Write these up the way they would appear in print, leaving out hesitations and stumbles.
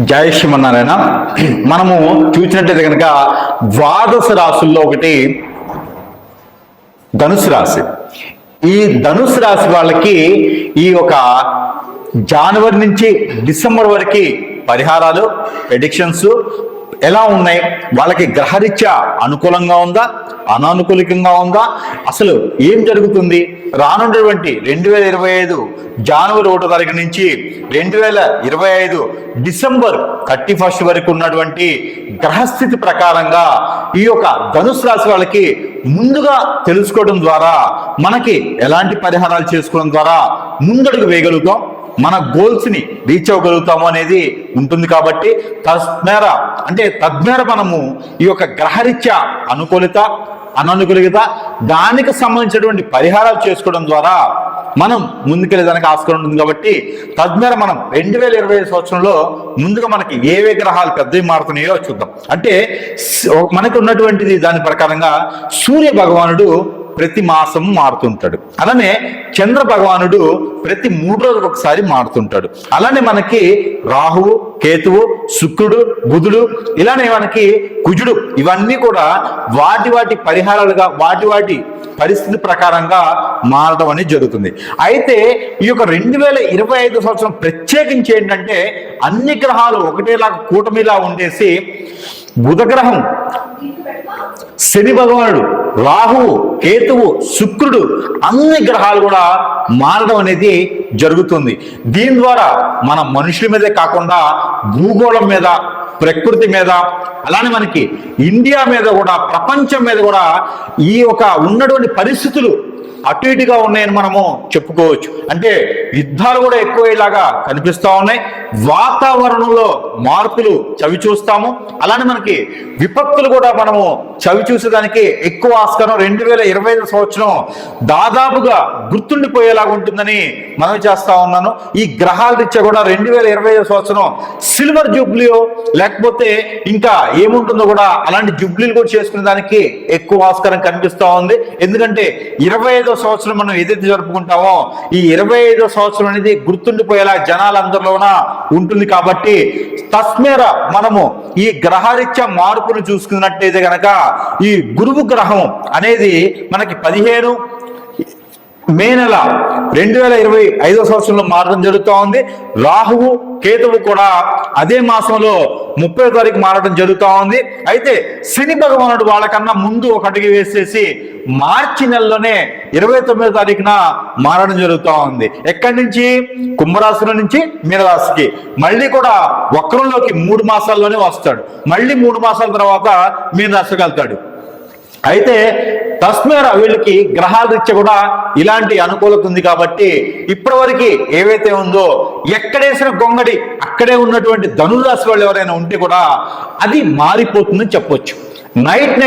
జై శ్రీమన్నారాయణ. మనము చూసినట్టయితే కనుక ద్వాదశ రాశుల్లో ఒకటి ధనుసు రాశి. ఈ ధనుసు రాశి వాళ్ళకి ఈ ఒక జనవరి నుంచి డిసెంబర్ వరకు పరిహారాలు, ప్రెడిక్షన్స్ ఎలా ఉన్నాయి, వాళ్ళకి గ్రహరీత్యా అనుకూలంగా ఉందా, అనానుకూలికంగా ఉందా, అసలు ఏం జరుగుతుంది, రానున్నటువంటి 2025 జనవరి 1వ తారీఖు నుంచి 2025 డిసెంబర్ 31 వరకు ఉన్నటువంటి గ్రహస్థితి ప్రకారంగా ఈ యొక్క ధనుసు రాశి వాళ్ళకి ముందుగా తెలుసుకోవడం ద్వారా మనకి ఎలాంటి పరిహారాలు చేసుకోవడం ద్వారా ముందడుగు వేయగలుగుతాం, మన గోల్స్ ని రీచ్ అవ్వగలుగుతాము అనేది ఉంటుంది. కాబట్టి తద్మేర మనము ఈ యొక్క గ్రహరీత్యా అనుకూలిత, అననుకూలిత దానికి సంబంధించినటువంటి పరిహారాలు చేసుకోవడం ద్వారా మనం ముందుకెళ్ళేదానికి ఆస్కారం ఉంటుంది. కాబట్టి తద్మేర మనం 2025 సంవత్సరంలో ముందుగా మనకి ఏవే గ్రహాలు పెద్దవి మారుతున్నాయో చూద్దాం. అంటే మనకు ఉన్నటువంటిది దాని ప్రకారంగా సూర్య భగవానుడు ప్రతి మాసం మారుతుంటాడు, అలానే చంద్ర భగవానుడు ప్రతి 3 రోజులకు ఒకసారి మారుతుంటాడు, అలానే మనకి రాహువు, కేతువు, శుక్రుడు, బుధుడు, ఇలానే మనకి కుజుడు, ఇవన్నీ కూడా వాటి పరిహారాలుగా వాటి పరిస్థితి ప్రకారంగా మారడం అనేది జరుగుతుంది. అయితే ఈ యొక్క 2025 సంవత్సరం ప్రత్యేకించి ఏంటంటే అన్ని గ్రహాలు ఒకటేలాగా కూటమిలా ఉండేసి బుధగ్రహం, శని భగవానుడు, రాహువు, కేతువు, శుక్రుడు అన్ని గ్రహాలు కూడా మారడం అనేది జరుగుతుంది. దీని ద్వారా మన మనుషుల మీదే కాకుండా భూగోళం మీద, ప్రకృతి మీద, అలానే మనకి ఇండియా మీద కూడా, ప్రపంచం మీద కూడా ఈ యొక్క ఉన్నటువంటి పరిస్థితులు అటు ఇటుగా ఉన్నాయని మనము చెప్పుకోవచ్చు. అంటే యుద్ధాలు కూడా ఎక్కువలాగా కనిపిస్తూ ఉన్నాయి, వాతావరణంలో మార్పులు చవి చూస్తాము, అలానే మనకి విపత్తులు కూడా మనము చవి చూసేదానికి ఎక్కువ ఆస్కారం 2025 సంవత్సరం దాదాపుగా గుర్తుండిపోయేలాగా ఉంటుందని మనం చేస్తా ఉన్నాను. ఈ గ్రహాల రీత్యా కూడా 2025 సంవత్సరం సిల్వర్ జూబ్లీయో లేకపోతే ఇంకా ఏముంటుందో కూడా అలాంటి జూబ్లీలు కూడా చేసుకునే దానికి ఎక్కువ ఆస్కారం కనిపిస్తూ ఉంది. ఎందుకంటే 25వ సంవత్సరం మనం ఏదైతే జరుపుకుంటామో ఈ 25వ సంవత్సరం అనేది గుర్తుండిపోయేలా జనాలందరిలోన ఉంటుంది. కాబట్టి తస్మేర మనము ఈ గ్రహరీత్యా మార్పును చూసుకున్నట్టయితే గనక ఈ గురువు గ్రహం అనేది మనకి 15 మే నెల 2025 సంవత్సరంలో మారడం జరుగుతూ ఉంది. రాహువు, కేతువు కూడా అదే మాసంలో 30వ తారీఖు మారడం జరుగుతూ ఉంది. అయితే శని భగవానుడు వాళ్ళకన్నా ముందు ఒక అడుగు వేసేసి మార్చి నెలలోనే 29వ తారీఖున మారడం జరుగుతూ ఉంది. ఎక్కడి నుంచి? కుంభరాశి నుంచి మీనరాశికి. మళ్ళీ కూడా వక్రంలోకి 3 మాసాల్లోనే వస్తాడు, మళ్ళీ 3 మాసాల తర్వాత మీనరాశికి వెళ్తాడు. అయితే తస్మేర వీళ్ళకి గ్రహాల రీత్యా కూడా ఇలాంటి అనుకూలత ఉంది. కాబట్టి ఇప్పటివరకు ఏవైతే ఉందో ఎక్కడేసిన గొంగడి అక్కడే ఉన్నటువంటి ధనురాశి వాళ్ళు ఎవరైనా ఉంటే కూడా అది మారిపోతుందని చెప్పొచ్చు. నైట్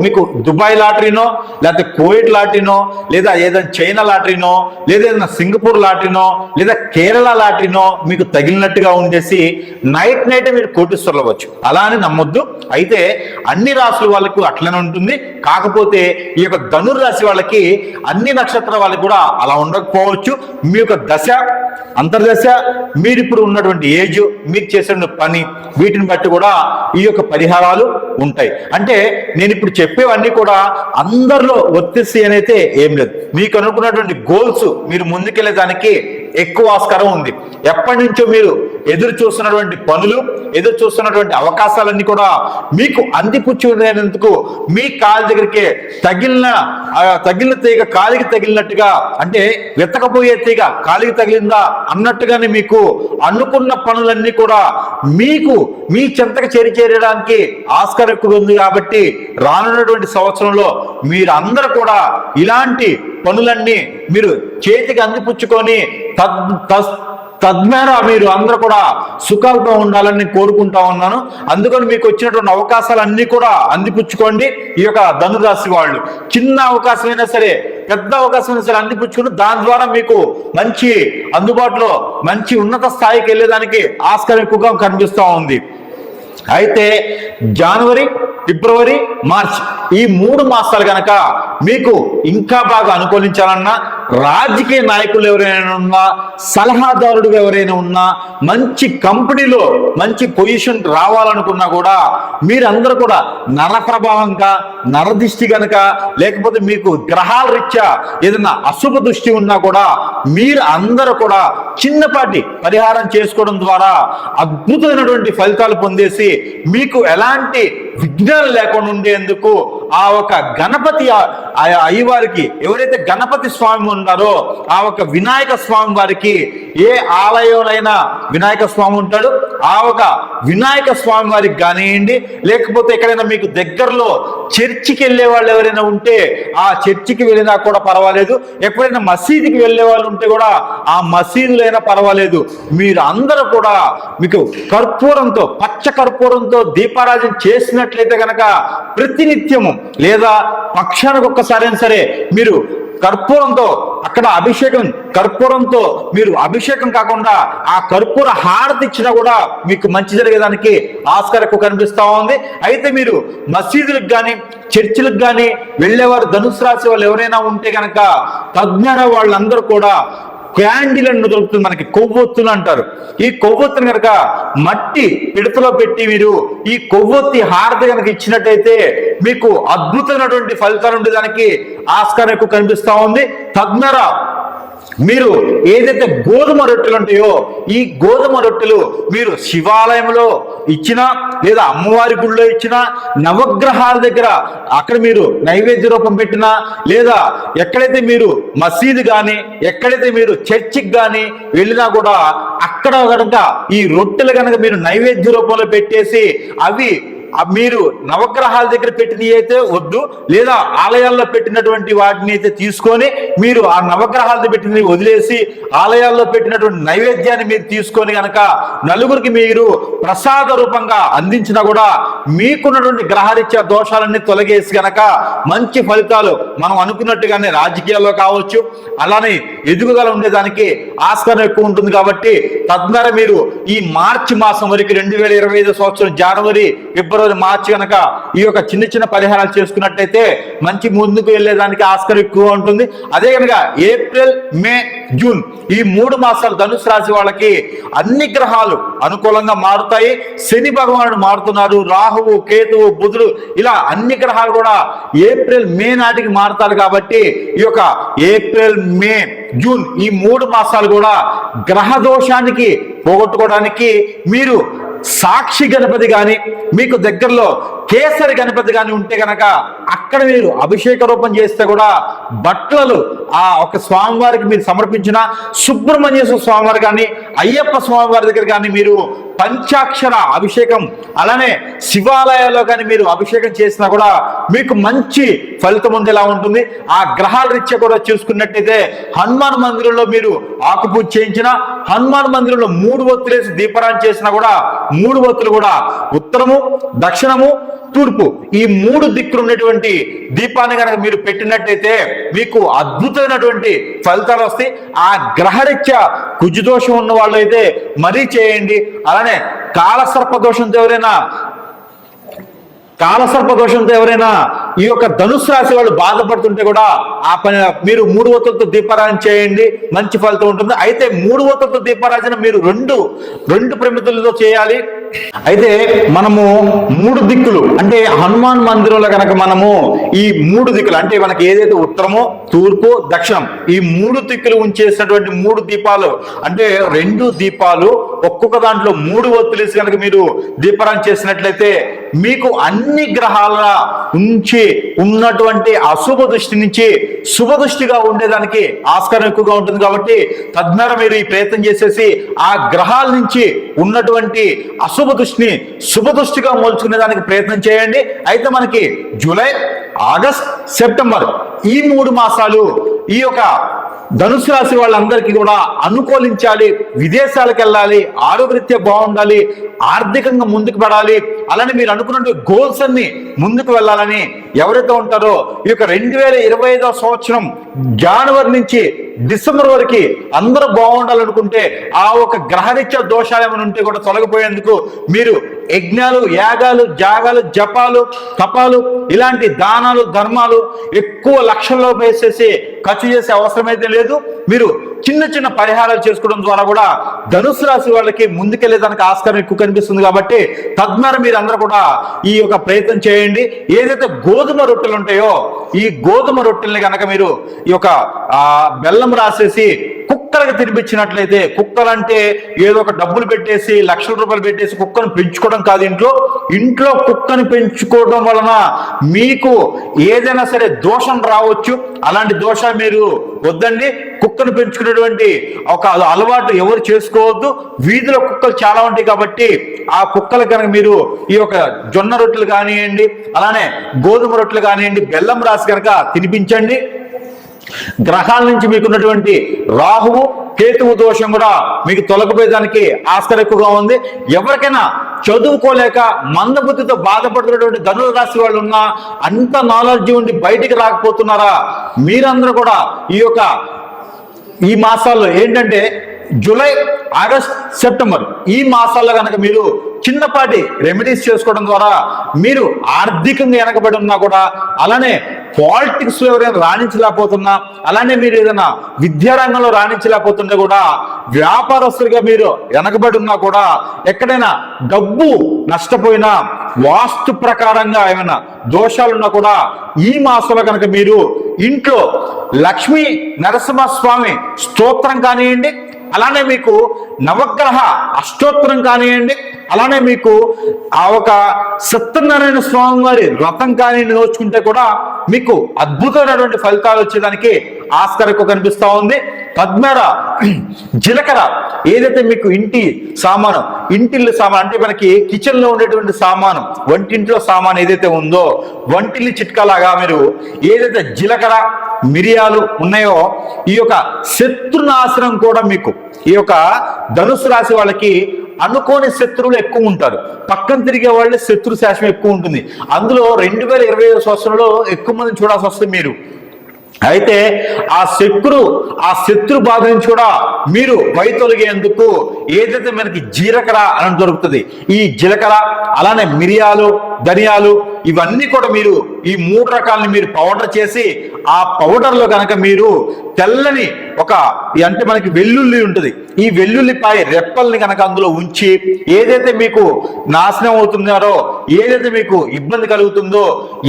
మీకు దుబాయ్ లాటరీనో, లేకపోతే కువైట్ లాటరీనో, లేదా ఏదైనా చైనా లాటరీనో, లేదా ఏదైనా సింగపూర్ లాటరీనో, లేదా కేరళ లాటరీనో మీకు తగిలినట్టుగా ఉండేసి నైట్ మీరు కోటీశ్వరులు అవ్వచ్చు. అలా అని నమ్మొద్దు. అయితే అన్ని రాశుల వాళ్ళకు అట్లనే ఉంటుంది. కాకపోతే ఈ యొక్క ధనుర్రాశి వాళ్ళకి అన్ని నక్షత్రాల వాళ్ళకి కూడా అలా ఉండకపోవచ్చు. మీ యొక్క దశ, అంతర్దశ, మీరు ఇప్పుడు ఉన్నటువంటి ఏజ్, మీరు చేసిన పని, వీటిని బట్టి కూడా ఈ యొక్క పరిహారాలు ఉంటాయి. అంటే నేను ఇప్పుడు చెప్పేవన్నీ కూడా అందరిలో వర్తిస్తాయి అనైతే ఏం లేదు. మీకు అనుకున్నటువంటి గోల్స్ మీరు ముందుకెళ్ళేదానికి ఎక్కువ ఆస్కారం ఉంది. ఎప్పటి నుంచో మీరు ఎదురు చూస్తున్నటువంటి పనులు, ఎదురు చూస్తున్నటువంటి అవకాశాలన్నీ కూడా మీకు అందిపుచ్చుకునేందుకు మీ కాలి దగ్గరికి తగిలిన తీగ కాలికి తగిలినట్టుగా, అంటే వెతకపోయే తీగ కాలికి తగిలిందా అన్నట్టుగానే మీకు అనుకున్న పనులన్నీ కూడా మీకు మీ చెంతకు చేరడానికి ఆస్కారం ఎక్కువ ఉంది. కాబట్టి రానున్నటువంటి సంవత్సరంలో మీరు అందరూ కూడా ఇలాంటి పనులన్నీ మీరు చేతికి అందిపుచ్చుకొని తద్మేర మీరు అందరూ కూడా సుఖాలతో ఉండాలని కోరుకుంటా ఉన్నాను. అందుకని మీకు వచ్చినటువంటి అవకాశాలన్నీ కూడా అందిపుచ్చుకోండి. ఈ యొక్క ధనురాశి వాళ్ళు చిన్న అవకాశమైనా సరే, పెద్ద అవకాశమైనా సరే అందిపుచ్చుకుని దాని ద్వారా మీకు మంచి అందుబాటులో మంచి ఉన్నత స్థాయికి వెళ్ళేదానికి ఆస్కారం ఎక్కువగా కనిపిస్తూ ఉంది. అయితే జనవరి ఫిబ్రవరి, మార్చ్ ఈ 3 మాసాలు కనుక మీకు ఇంకా బాగా అనుకూలించాలన్నా, రాజకీయ నాయకులు ఎవరైనా ఉన్నా, సలహాదారుడు ఎవరైనా ఉన్నా, మంచి కంపెనీలో మంచి పొజిషన్ రావాలనుకున్నా కూడా మీరందరూ కూడా నర ప్రభావంగా, నరదృష్టి కనుక, లేకపోతే మీకు గ్రహాల రీత్యా ఏదైనా అశుభ దృష్టి ఉన్నా కూడా మీరు అందరూ కూడా చిన్నపాటి పరిహారం చేసుకోవడం ద్వారా అద్భుతమైనటువంటి ఫలితాలు పొందేసి మీకు ఎలాంటి విఘ్నాలు లేకుండా ఉండేందుకు ఆ ఒక గణపతి అయ్యవారికి, ఎవరైతే గణపతి స్వామి ఉన్నారో ఆ ఒక వినాయక స్వామి వారికి, ఏ ఆలయంలో వినాయక స్వామి ఉంటాడు, ఆ ఒక వినాయక స్వామి వారికి కానివ్వండి, లేకపోతే ఎక్కడైనా మీకు దగ్గరలో చర్చికి వెళ్ళే వాళ్ళు ఎవరైనా ఉంటే ఆ చర్చికి వెళ్ళినా కూడా పర్వాలేదు, ఎప్పుడైనా మసీదుకి వెళ్ళే వాళ్ళు ఉంటే కూడా ఆ మసీదులైనా పర్వాలేదు, మీరు అందరూ కూడా మీకు కర్పూరంతో, పచ్చ కర్పూరంతో దీపారాజన చేసినట్లయితే కనుక ప్రతినిత్యము లేదా పక్షానికి ఒక్కసారైనా సరే మీరు కర్పూరంతో అక్కడ అభిషేకం, కర్పూరంతో మీరు అభిషేకం కాకుండా ఆ కర్పూర హారతి ఇచ్చినా కూడా మీకు మంచి జరిగేదానికి ఆస్కారం ఎక్కువ కనిపిస్తా ఉంది. అయితే మీరు మసీదులకు కానీ చర్చిలకు కానీ వెళ్ళేవారు, ధనుసు రాశి వాళ్ళు ఎవరైనా ఉంటే కనుక తజ్ఞాన వాళ్ళందరూ కూడా క్యాండిల్ అని దొరుకుతుంది మనకి, కొవ్వొత్తులు అంటారు. ఈ కొవ్వొత్తుని కనుక మట్టి పిడతలో పెట్టి మీరు ఈ కొవ్వొత్తి హారతి కనుక ఇచ్చినట్టయితే మీకు అద్భుతమైనటువంటి ఫలితాలు ఉండేదానికి ఆస్కారం ఎక్కువ కనిపిస్తా ఉంది. తద్వారా మీరు ఏదైతే గోధుమ రొట్టెలు ఉంటాయో ఈ గోధుమ రొట్టెలు మీరు శివాలయంలో ఇచ్చినా లేదా అమ్మవారి గుడిలో ఇచ్చినా, నవగ్రహాల దగ్గర అక్కడ మీరు నైవేద్య రూపం పెట్టినా, లేదా ఎక్కడైతే మీరు మసీదు కానీ ఎక్కడైతే మీరు చర్చికి కానీ వెళ్ళినా కూడా అక్కడ కనుక ఈ రొట్టెలు కనుక మీరు నైవేద్య రూపంలో పెట్టేసి అవి మీరు నవగ్రహాల దగ్గర పెట్టినవి అయితే వద్దు, లేదా ఆలయాల్లో పెట్టినటువంటి వాటిని అయితే తీసుకొని మీరు ఆ నవగ్రహాలతో పెట్టినవి వదిలేసి ఆలయాల్లో పెట్టినటువంటి నైవేద్యాన్ని మీరు తీసుకొని కనుక నలుగురికి మీరు ప్రసాద రూపంగా అందించినా కూడా మీకున్నటువంటి గ్రహరీత్యా దోషాలన్నీ తొలగేసి కనుక మంచి ఫలితాలు మనం అనుకున్నట్టుగానే రాజకీయాల్లో కావచ్చు, అలానే ఎదుగుదల ఉండేదానికి ఆస్కారం ఎక్కువ ఉంటుంది. కాబట్టి తద్వారా మీరు ఈ మార్చి మాసం వరకు 2025 సంవత్సరం జనవరి, ఫిబ్రవరి, మార్చి కనుక ఈ యొక్క చిన్న చిన్న పరిహారాలు చేసుకున్నట్టయితే మంచి ముందుకు వెళ్ళేదానికి ఆస్కారం ఎక్కువ ఉంటుంది. అదే కనుక ఏప్రిల్, మే, జూన్ ఈ 3 మాసాలు ధనుసు రాశి వాళ్ళకి అన్ని గ్రహాలు అనుకూలంగా మారుతాయి. శని భగవానుడు మారుతున్నారు, రాహువు, కేతువు, బుధుడు, ఇలా అన్ని గ్రహాలు కూడా ఏప్రిల్, మే నాటికి మారుతారు. కాబట్టి ఈ యొక్క ఏప్రిల్, మే, జూన్ ఈ 3 మాసాలు కూడా గ్రహ దోషానికి పోగొట్టుకోవడానికి మీరు సాక్షి గణపతి కానీ మీకు దగ్గరలో కేసరి గణపతి కానీ ఉంటే కనుక అక్కడ మీరు అభిషేక రూపం చేస్తే కూడా బట్టలు ఆ ఒక స్వామివారికి మీరు సమర్పించిన, సుబ్రహ్మణ్యేశ్వర స్వామివారి కానీ అయ్యప్ప స్వామివారి దగ్గర కానీ మీరు పంచాక్షర అభిషేకం, అలానే శివాలయాల్లో కానీ మీరు అభిషేకం చేసినా కూడా మీకు మంచి ఫలితం ఉండేలా ఉంటుంది. ఆ గ్రహాల రీత్యా కూడా చూసుకున్నట్టయితే హనుమాన్ మందిరంలో మీరు ఆకుపూజ చేయించిన, హనుమాన్ మందిరంలో 3 ఒత్తులేసి దీపారాధన చేసినా కూడా 3 ఒత్తులు కూడా ఉత్తరము, దక్షిణము, తూర్పు ఈ 3 దిక్కులు ఉన్నటువంటి దీపాన్ని కనుక మీరు పెట్టినట్టయితే మీకు అద్భుతమైనటువంటి ఫలితాలు వస్తాయి. ఆ గ్రహరీత్యా కుజదోషం ఉన్న వాళ్ళు అయితే మరీ చేయండి. అలానే కాలసర్ప దోషంతో ఎవరైనా ఈ యొక్క ధనుసు రాశి వాళ్ళు బాధపడుతుంటే కూడా ఆ పని మీరు 3 ఒత్తులతో దీపారాధన చేయండి, మంచి ఫలితం ఉంటుంది. అయితే 3 ఒత్తులతో దీపారాధన మీరు రెండు ప్రమిదలతో చేయాలి. అయితే మనము 3 దిక్కులు అంటే హనుమాన్ మందిరంలో కనుక మనము ఈ 3 దిక్కులు అంటే మనకి ఏదైతే ఉత్తరము, తూర్పు, దక్షిణం ఈ 3 దిక్కులు ఉంచేసినటువంటి 3 దీపాలు అంటే 2 దీపాలు ఒక్కొక్క దాంట్లో 3 ఒత్తులేసి కనుక మీరు దీపారాధన చేసినట్లయితే మీకు అన్ని గ్రహాల నుంచి ఉన్నటువంటి అశుభ దృష్టి నుంచి శుభ దృష్టిగా ఉండేదానికి ఆస్కారం ఎక్కువగా ఉంటుంది. కాబట్టి తద్వారా మీరు ఈ ప్రయత్నం చేసేసి ఆ గ్రహాల నుంచి ఉన్నటువంటి అశుభ దృష్టిని శుభ దృష్టిగా మోల్చుకునేదానికి ప్రయత్నం చేయండి. అయితే మనకి జూలై, ఆగస్ట్, సెప్టెంబర్ ఈ 3 మాసాలు ఈ యొక్క ధనుసు రాశి వాళ్ళందరికీ కూడా అనుకూలించాలి. విదేశాలకు వెళ్ళాలి, ఆరోగ్యరీత్యా బాగుండాలి, ఆర్థికంగా ముందుకు పడాలి, అలానే మీరు అనుకున్న గోల్స్ అన్ని ముందుకు వెళ్ళాలని ఎవరైతే ఉంటారో ఈ యొక్క 2025వ సంవత్సరం జనవరి నుంచి డిసెంబర్ వరకు అందరూ బాగుండాలనుకుంటే ఆ ఒక గ్రహరీత్యా దోషాలు ఏమైనా ఉంటే కూడా తొలగిపోయేందుకు మీరు యజ్ఞాలు, యాగాలు, జాగాలు, జపాలు, తపాలు, ఇలాంటి దానాలు, ధర్మాలు ఎక్కువ లక్షల్లో వేసేసి ఖర్చు చేసే అవసరం అయితే లేదు. మీరు చిన్న చిన్న పరిహారాలు చేసుకోవడం ద్వారా కూడా ధనుసు రాశి వాళ్ళకి ముందుకెళ్లేదానికి ఆస్కారం ఎక్కువ కనిపిస్తుంది. కాబట్టి తద్వారా మీరు అందరూ కూడా ఈ యొక్క ప్రయత్నం చేయండి. ఏదైతే గోధుమ రొట్టెలు ఉంటాయో ఈ గోధుమ రొట్టెల్ని కనుక మీరు ఈ యొక్క బెల్లం రాసేసి కుక్కలకి తినిపించినట్లయితే, కుక్కలంటే ఏదో ఒక డబ్బులు పెట్టేసి లక్షల రూపాయలు పెట్టేసి కుక్కను పెంచుకోవడం కాదు. ఇంట్లో కుక్కను పెంచుకోవడం వలన మీకు ఏదైనా సరే దోషం రావచ్చు. అలాంటి దోషాలు మీరు వద్దండి. కుక్కను పెంచుకునేటువంటి ఒక అలవాటు ఎవరు చేసుకోవద్దు. వీధిలో కుక్కలు చాలా ఉంటాయి కాబట్టి ఆ కుక్కలు కనుక మీరు ఈ యొక్క జొన్న రొట్టెలు కానివ్వండి, అలానే గోధుమ రొట్టెలు కానివ్వండి, బెల్లం రాసి కనుక తినిపించండి. గ్రహాల నుంచి మీకున్నటువంటి రాహువు, కేతువు దోషం కూడా మీకు తొలగిపోయేదానికి ఆస్కారం ఎక్కువగా ఉంది. ఎవరికైనా చదువుకోలేక మందబుద్ధితో బాధపడుతున్నటువంటి ధనుల రాశి వాళ్ళు ఉన్నా, అంత నాలెడ్జ్ ఉండి బయటికి రాకపోతున్నారా, మీరందరూ కూడా ఈ మాసాల్లో ఏంటంటే జూలై, ఆగస్ట్, సెప్టెంబర్ ఈ మాసాల్లో కనుక మీరు చిన్నపాటి రెమెడీస్ చేసుకోవడం ద్వారా మీరు ఆర్థికంగా వెనకబడి ఉన్నా కూడా, అలానే పాలిటిక్స్ లో ఎవరైనా రాణించలేకపోతున్నా, అలానే మీరు ఏదైనా విద్యారంగంలో రాణించలేకపోతుంటే కూడా, వ్యాపారస్తులుగా మీరు వెనకబడి ఉన్నా కూడా, ఎక్కడైనా డబ్బు నష్టపోయినా, వాస్తు ప్రకారంగా ఏమైనా దోషాలున్నా కూడా ఈ మాసంలో కనుక మీరు ఇంట్లో లక్ష్మీ నరసింహస్వామి స్తోత్రం కానివ్వండి, అలానే మీకు నవగ్రహ అష్టోత్తరం కానివ్వండి, అలానే మీకు ఆ ఒక సత్యనారాయణ స్వామి వారి వ్రతం కానీ నేర్చుకుంటే కూడా మీకు అద్భుతమైనటువంటి ఫలితాలు వచ్చేదానికి ఆస్కారం ఎక్కువ కనిపిస్తూ ఉంది. తద్వారా జీలకర్ర ఏదైతే మీకు ఇంటిల్లు సామాను అంటే మనకి కిచెన్ లో ఉండేటువంటి సామాను, వంటింట్లో సామాను ఏదైతే ఉందో, వంటిల్లి చిట్కాలాగా మీరు ఏదైతే జీలకర్ర, మిరియాలు ఉన్నాయో, ఈ యొక్క శత్రునాశనం కూడా మీకు ఈ యొక్క ధనుసు రాశి వాళ్ళకి అనుకోని శత్రువులు ఎక్కువ ఉంటారు. పక్కన తిరిగే వాళ్ళే శత్రు శాసనం ఎక్కువ ఉంటుంది. అందులో 2025 సంవత్సరంలో ఎక్కువ మందిని చూడాల్సి వస్తుంది మీరు. అయితే ఆ శత్రు బాధ నుంచి కూడా మీరు వైతొలిగేందుకు ఏదైతే మనకి జీలకర్ర అని దొరుకుతుంది, ఈ జీలకర్ర అలానే మిరియాలు, ధనియాలు ఇవన్నీ కూడా మీరు ఈ 3 రకాలని మీరు పౌడర్ చేసి ఆ పౌడర్లో కనుక మీరు తెల్లని అంటే మనకి వెల్లుల్లి ఉంటుంది, ఈ వెల్లుల్లిపాయ రెప్పల్ని కనుక అందులో ఉంచి ఏదైతే మీకు నాశనం అవుతున్నారో, ఏదైతే మీకు ఇబ్బంది కలుగుతుందో,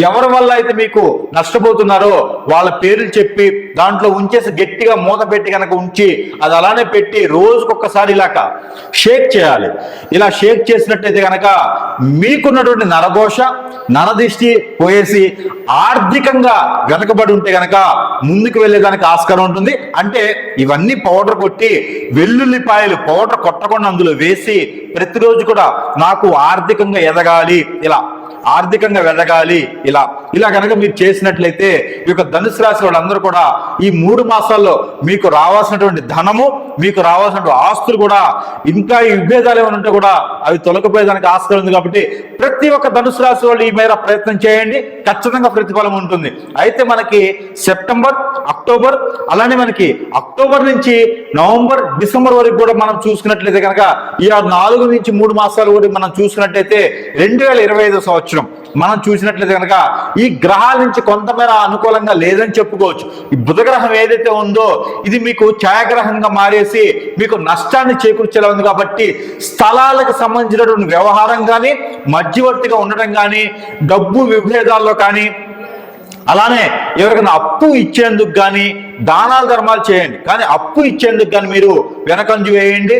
ఎవరి వల్ల అయితే మీకు నష్టపోతున్నారో వాళ్ళ పేర్లు చెప్పి దాంట్లో ఉంచేసి గట్టిగా మూత పెట్టి కనుక ఉంచి అది అలానే పెట్టి రోజుకొకసారి ఇలాగా షేక్ చేయాలి. ఇలా షేక్ చేసినట్టయితే కనుక మీకున్నటువంటి నరఘోష, నరదిష్టి పోయేసి ఆర్థికంగా వెనకబడి ఉంటే కనుక ముందుకు వెళ్ళేదానికి ఆస్కారం ఉంటుంది. అంటే ఇవన్నీ పౌడర్ కొట్టి వెల్లుల్లిపాయలు పౌడర్ కొట్టకుండా అందులో వేసి ప్రతిరోజు కూడా నాకు ఆర్థికంగా ఎదగాలి, ఆర్థికంగా వెదగాలి, ఇలా కనుక మీరు చేసినట్లయితే ఈ యొక్క ధనుసు రాశి వాళ్ళందరూ కూడా ఈ 3 మాసాల్లో మీకు రావాల్సినటువంటి ధనము, మీకు రావాల్సినటువంటి ఆస్తులు కూడా, ఇంకా ఈ విభేదాలు ఏమైనా ఉంటే కూడా అవి తొలగిపోయేదానికి ఆస్కారం ఉంది. కాబట్టి ప్రతి ఒక్క ధనుసు రాశి వాళ్ళు ఈ మేర ప్రయత్నం చేయండి, ఖచ్చితంగా ప్రతిఫలం ఉంటుంది. అయితే మనకి సెప్టెంబర్, అక్టోబర్, అలానే మనకి అక్టోబర్ నుంచి నవంబర్, డిసెంబర్ వరకు కూడా మనం చూసుకున్నట్లయితే కనుక ఈ 4 నుంచి 3 మాసాలు కూడా మనం చూసుకున్నట్లయితే 2025 సంవత్సరం మనం చూసినట్లయితే కనుక ఈ గ్రహాల నుంచి కొంతమేర అనుకూలంగా లేదని చెప్పుకోవచ్చు. ఈ బుధగ్రహం ఏదైతే ఉందో ఇది మీకు ఛాయాగ్రహంగా మారేసి మీకు నష్టాన్ని చేకూర్చేలా ఉంది. కాబట్టి స్థలాలకు సంబంధించినటువంటి వ్యవహారం కానీ, మధ్యవర్తిగా ఉండడం కానీ, డబ్బు విభేదాల్లో కానీ, అలానే ఎవరికైనా అప్పు ఇచ్చేందుకు కానీ దానాలు ధర్మాలు చేయండి, కానీ అప్పు ఇచ్చేందుకు కానీ మీరు వెనకంజు వేయండి.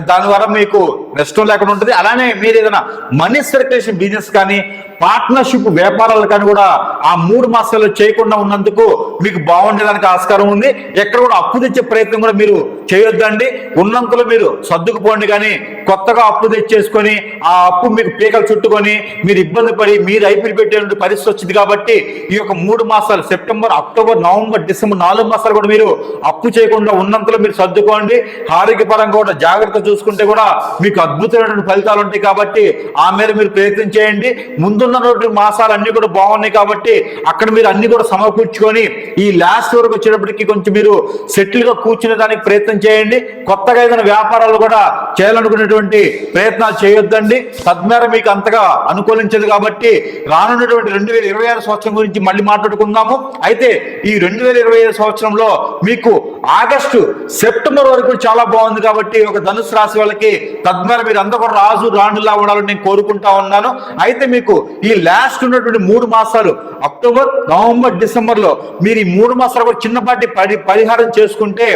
దాని ద్వారా మీకు నష్టం లేకుండా ఉంటుంది. అలానే మీరు ఏదైనా మనీ సర్క్యులేషన్ బిజినెస్ కానీ, పార్ట్నర్షిప్ వ్యాపారాలు కానీ కూడా ఆ 3 మాసాలు చేయకుండా ఉన్నందుకు మీకు బాగుండేదానికి ఆస్కారం ఉంది. ఎక్కడ కూడా అప్పు తెచ్చే ప్రయత్నం కూడా మీరు చేయొద్దండి. ఉన్నంతలో మీరు సర్దుకుపోండి. కానీ కొత్తగా అప్పు తెచ్చేసుకొని ఆ అప్పు మీకు పీకలు చుట్టుకొని మీరు ఇబ్బంది పడి మీరు ఐపీలు పెట్టేటువంటి పరిస్థితి వచ్చింది. కాబట్టి ఈ యొక్క 3 మాసాలు సెప్టెంబర్, అక్టోబర్, నవంబర్, డిసెంబర్ 4 మాసాలు ఒక్కరు కూడా మీరు అప్పు చేయకుండా ఉన్నంతలో మీరు సర్దుకోండి. ఆరోగ్యపరంగా కూడా జాగ్రత్త చూసుకుంటే కూడా మీకు అద్భుతమైనటువంటి ఫలితాలు ఉంటాయి. కాబట్టి ఆ మేర మీరు ప్రయత్నం చేయండి. ముందున్నటువంటి మాసాలు అన్ని కూడా బాగున్నాయి కాబట్టి అక్కడ మీరు అన్ని కూడా సమకూర్చుకొని ఈ లాస్ట్ వరకు వచ్చేటప్పటికి కొంచెం మీరు సెటిల్ గా కూర్చునే దానికి ప్రయత్నం చేయండి. కొత్తగా ఏదైనా వ్యాపారాలు కూడా చేయాలనుకునేటువంటి ప్రయత్నాలు చేయొద్దండి. తద్మేర మీకు అంతగా అనుకూలించదు. కాబట్టి రానున్నటువంటి 2026 సంవత్సరం గురించి మళ్ళీ మాట్లాడుకుందాము. అయితే ఈ 2025 సంవత్సరంలో మీకు ఆగస్టు సెప్టెంబర్ వరకు చాలా బాగుంది. కాబట్టి ఒక ధనుసు రాశి వాళ్ళకి తద్మేర మీరు అందరూ కూడా రాజు రాణులా ఉండాలని నేను కోరుకుంటా ఉన్నాను. అయితే మీకు ఈ లాస్ట్ ఉన్నటువంటి 3 మాసాలు అక్టోబర్, నవంబర్, డిసెంబర్ లో మీరు ఈ 3 మాసాలు కూడా చిన్నపాటి పరిహారం చేసుకుంటే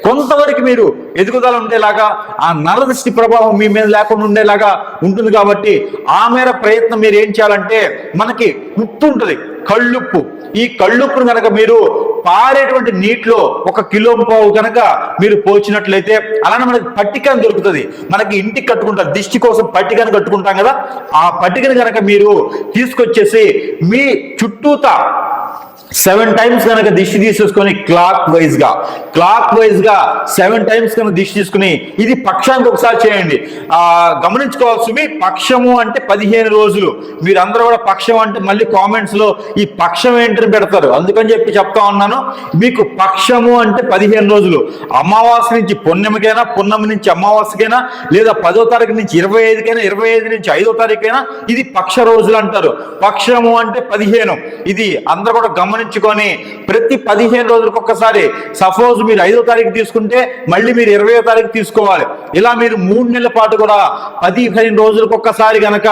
కొంతవరకు మీరు ఎదుగుదల ఉండేలాగా, ఆ నరదృష్టి ప్రభావం మీ మీద లేకుండా ఉండేలాగా ఉంటుంది. కాబట్టి ఆ మేర ప్రయత్నం మీరు ఏం చేయాలంటే, మనకి ఉప్పు ఉంటుంది, కళ్ళుప్పు. ఈ కళ్ళుప్పును కనుక మీరు పారేటువంటి నీటిలో 1 కిలో పావు కనుక మీరు పోల్చినట్లయితే, అలానే మనకి పట్టికని దొరుకుతుంది. మనకి ఇంటికి కట్టుకుంటారు, దిష్టి కోసం పట్టికని కట్టుకుంటాం కదా, ఆ పట్టికని కనుక మీరు తీసుకొచ్చేసి మీ చుట్టూతా 7 టైమ్స్ కనుక దిష్టి తీసేసుకొని క్లాక్ వైజ్ గా 7 టైమ్స్ కనుక దిష్టి తీసుకుని, ఇది పక్షానికి ఒకసారి చేయండి. గమనించుకోవాల్సింది, పక్షము అంటే 15 రోజులు. మీరందరూ కూడా పక్షం అంటే మళ్ళీ కామెంట్స్ లో ఈ పక్షం ఏంటని పెడతారు, అందుకని చెప్పి చెప్తా ఉన్నాను. మీకు పక్షము అంటే 15 రోజులు. అమావాస్య నుంచి పుణ్యమికైనా, పున్నమి నుంచి అమావాస్యకైనా, లేదా 10వ తారీఖు నుంచి 25కైనా, 25 నుంచి 5వ తారీఖైనా ఇది పక్ష రోజులు అంటారు. పక్షము అంటే 15. ఇది అందరూ కూడా గమనించుకొని ప్రతి 15 రోజులకు ఒక్కసారి, సపోజ్ మీరు 5వ తారీఖు తీసుకుంటే మళ్ళీ మీరు 20వ తారీఖు తీసుకోవాలి. ఇలా మీరు 3 నెలల పాటు కూడా 15 రోజులకు ఒక్కసారి గనక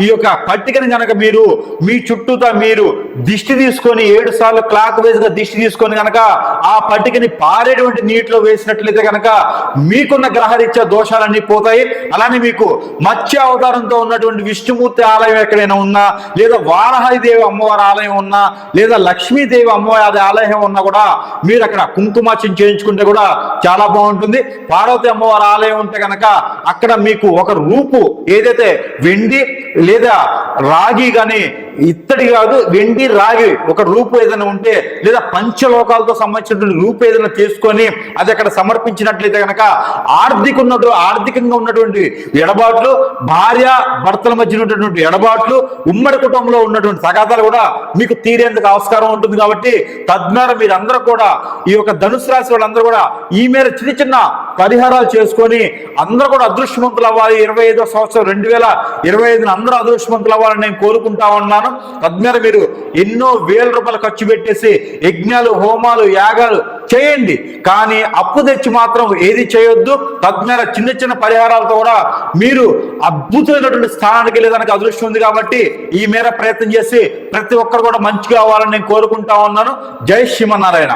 ఈ యొక్క పట్టికను గనక మీరు మీ చుట్టూతా మీరు దిష్టి తీసుకొని 7 సార్లు క్లాక్ వైజ్ గా దిష్టి తీసుకొని గనక ఆ పట్టికని పారేటువంటి నీటిలో వేసినట్లయితే గనక మీకున్న గ్రహరీత్యా దోషాలన్నీ పోతాయి. అలానే మీకు మత్స్య అవతారంతో ఉన్నటువంటి విష్ణుమూర్తి ఆలయం ఎక్కడైనా ఉన్నా, లేదా వారాహిదేవి అమ్మవారి ఆలయం ఉన్నా, లేదా లక్ష్మీదేవి అమ్మవారి ఆలయం ఉన్నా కూడా మీరు అక్కడ కుంకుమార్చన చేయించుకుంటే కూడా చాలా బాగుంటుంది. పార్వతి అమ్మవారి ఆలయం ఉంటే కనుక అక్కడ మీకు ఒక రూపు, ఏదైతే వెండి లేదా రాగి కానీ, ఇత్తడి కాదు వెండి రాగి ఒక రూపు ఏదైనా ఉంటే, లేదా పంచలోకాలతో సంబంధించినటువంటి రూపు ఏదైనా తీసుకొని అది అక్కడ సమర్పించినట్లయితే కనుక ఆర్థికంగా ఉన్నటువంటి ఎడబాట్లు, భార్య భర్తల మధ్య ఉన్నటువంటి ఎడబాట్లు, ఉమ్మడి కుటుంబంలో ఉన్నటువంటి తగాదాలు కూడా మీకు తీరేందుకు ఆస్కారం ఉంటుంది. కాబట్టి తద్మేర మీరందరూ కూడా ఈ యొక్క ధనుసు రాశి వాళ్ళందరూ కూడా ఈ మేర చిన్న పరిహారాలు చేసుకొని అందరూ కూడా అదృష్టవంతులు అవ్వాలి. 25వ సంవత్సరం 2025 అందరూ అదృష్టవంతులు అవ్వాలని నేను కోరుకుంటా ఉన్నాను. తద్మేర మీరు ఎన్నో వేల రూపాయలు ఖర్చు పెట్టేసి యజ్ఞాలు, హోమాలు, యాగాలు చేయండి, కానీ అప్పు తెచ్చి మాత్రం ఏది చేయొద్దు. తద్మేర చిన్న పరిహారాలతో కూడా మీరు అద్భుతమైనటువంటి స్థానానికి వెళ్ళేదానికి అదృష్టం ఉంది. కాబట్టి ఈ మేర ప్రయత్నం చేసి ప్రతి ఒక్కరు కూడా మంచిగా అవ్వాలని నేను కోరుకుంటా ఉన్నాను. జై శ్రీమన్నారాయణ.